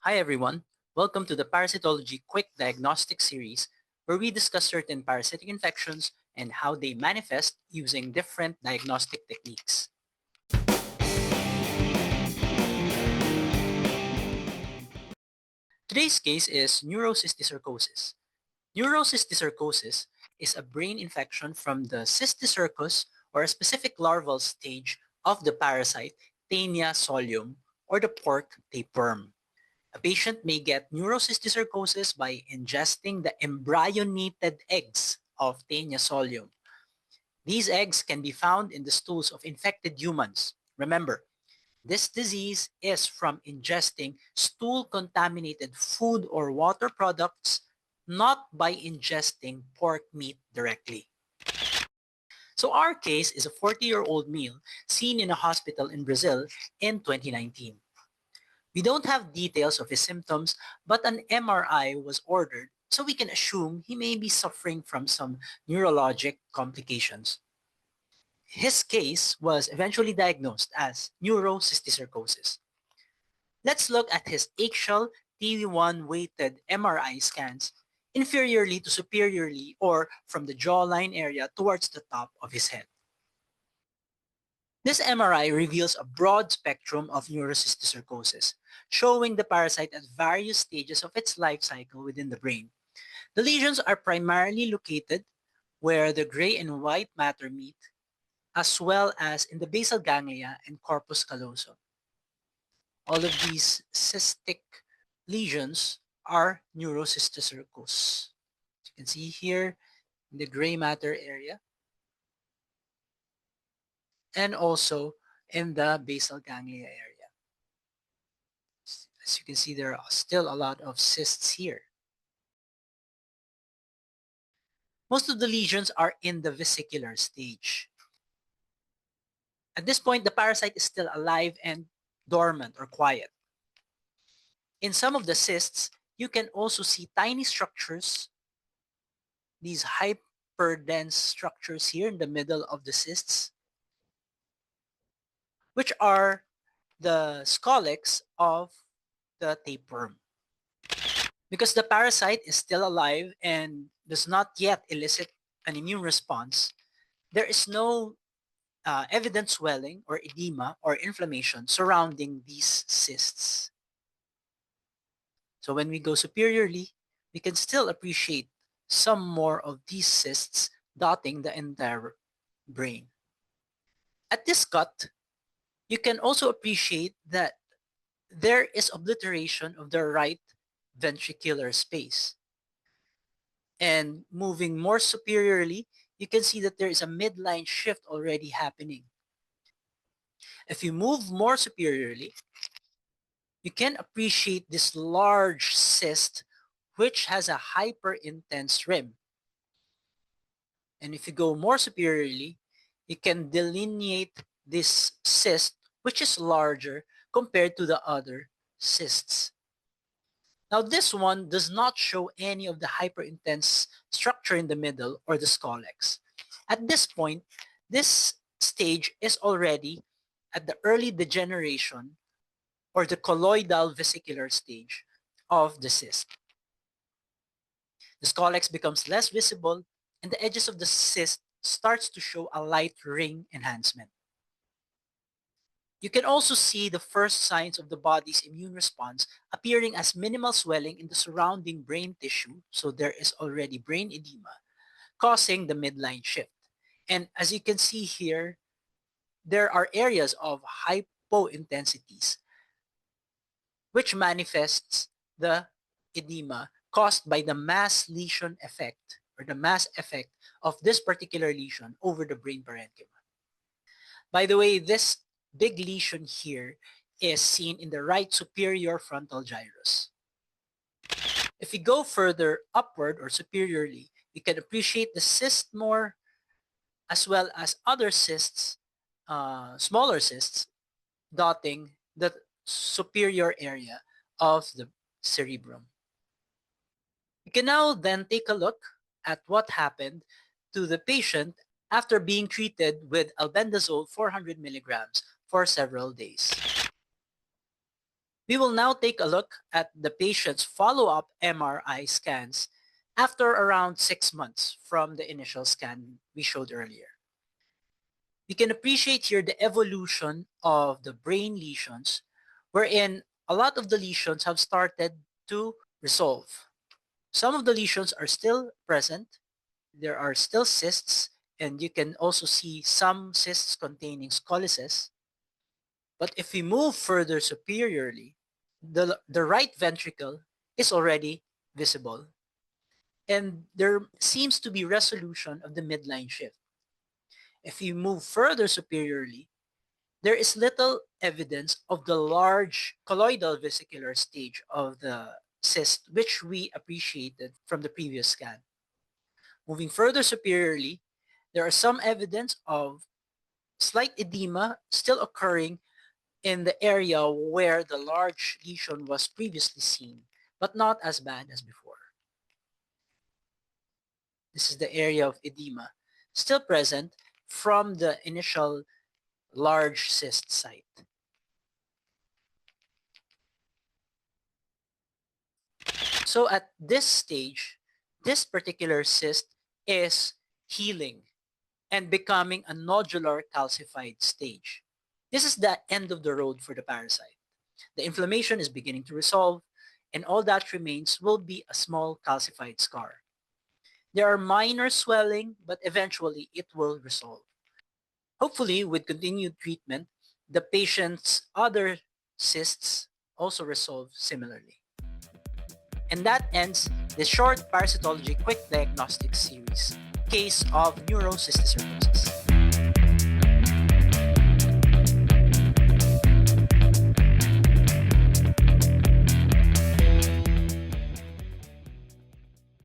Hi everyone, welcome to the Parasitology Quick Diagnostic series where we discuss certain parasitic infections and how they manifest using different diagnostic techniques. Today's case is neurocysticercosis. Neurocysticercosis is a brain infection from the cysticercus or a specific larval stage of the parasite Taenia solium or the pork tapeworm. A patient may get neurocysticercosis by ingesting the embryonated eggs of Taenia solium. These eggs can be found in the stools of infected humans. Remember, this disease is from ingesting stool-contaminated food or water products, not by ingesting pork meat directly. So our case is a 40-year-old male seen in a hospital in Brazil in 2019. We don't have details of his symptoms, but an MRI was ordered, so we can assume he may be suffering from some neurologic complications. His case was eventually diagnosed as neurocysticercosis. Let's look at his axial T1-weighted MRI scans inferiorly to superiorly or from the jawline area towards the top of his head. This MRI reveals a broad spectrum of neurocysticercosis, showing the parasite at various stages of its life cycle within the brain. The lesions are primarily located where the gray and white matter meet, as well as in the basal ganglia and corpus callosum. All of these cystic lesions are neurocysticercosis. You can see here in the gray matter area and also in the basal ganglia area. As you can see, there are still a lot of cysts here. Most of the lesions are in the vesicular stage. At this point, the parasite is still alive and dormant or quiet. In some of the cysts, you can also see tiny structures, these hyperdense structures here in the middle of the cysts, which are the scolex of the tapeworm. Because the parasite is still alive and does not yet elicit an immune response, there is no evident swelling or edema or inflammation surrounding these cysts. So when we go superiorly, we can still appreciate some more of these cysts dotting the entire brain. At this cut, you can also appreciate that there is obliteration of the right ventricular space. And moving more superiorly, you can see that there is a midline shift already happening. If you move more superiorly, you can appreciate this large cyst which has a hyper-intense rim. And if you go more superiorly, you can delineate this cyst which is larger compared to the other cysts. Now this one does not show any of the hyper-intense structure in the middle or the scolex. At this point, this stage is already at the early degeneration or the colloidal vesicular stage of the cyst. The scolex becomes less visible and the edges of the cyst starts to show a light ring enhancement. You can also see the first signs of the body's immune response appearing as minimal swelling in the surrounding brain tissue, so there is already brain edema, causing the midline shift. And as you can see here, there are areas of hypointensities, which manifests the edema caused by the mass lesion effect or the mass effect of this particular lesion over the brain parenchyma. By the way, this big lesion here is seen in the right superior frontal gyrus. If we go further upward or superiorly, we can appreciate the cyst more as well as other cysts, smaller cysts, dotting the superior area of the cerebrum. We can now then take a look at what happened to the patient after being treated with albendazole 400 milligrams for several days. We will now take a look at the patient's follow-up MRI scans after around 6 months from the initial scan we showed earlier. We can appreciate here the evolution of the brain lesions, wherein a lot of the lesions have started to resolve. Some of the lesions are still present. There are still cysts, and you can also see some cysts containing scoliosis. But if we move further superiorly, the right ventricle is already visible, and there seems to be resolution of the midline shift. If you move further superiorly, there is little evidence of the large colloidal vesicular stage of the cyst, which we appreciated from the previous scan. Moving further superiorly, there are some evidence of slight edema still occurring in the area where the large lesion was previously seen, but not as bad as before. This is the area of edema still present from the initial large cyst site. So at this stage, this particular cyst is healing and becoming a nodular calcified stage. This is the end of the road for the parasite. The inflammation is beginning to resolve, and all that remains will be a small calcified scar. There are minor swelling, but eventually it will resolve. Hopefully, with continued treatment, the patient's other cysts also resolve similarly. And that ends this short Parasitology Quick Diagnostics series, Case of Neurocysticercosis.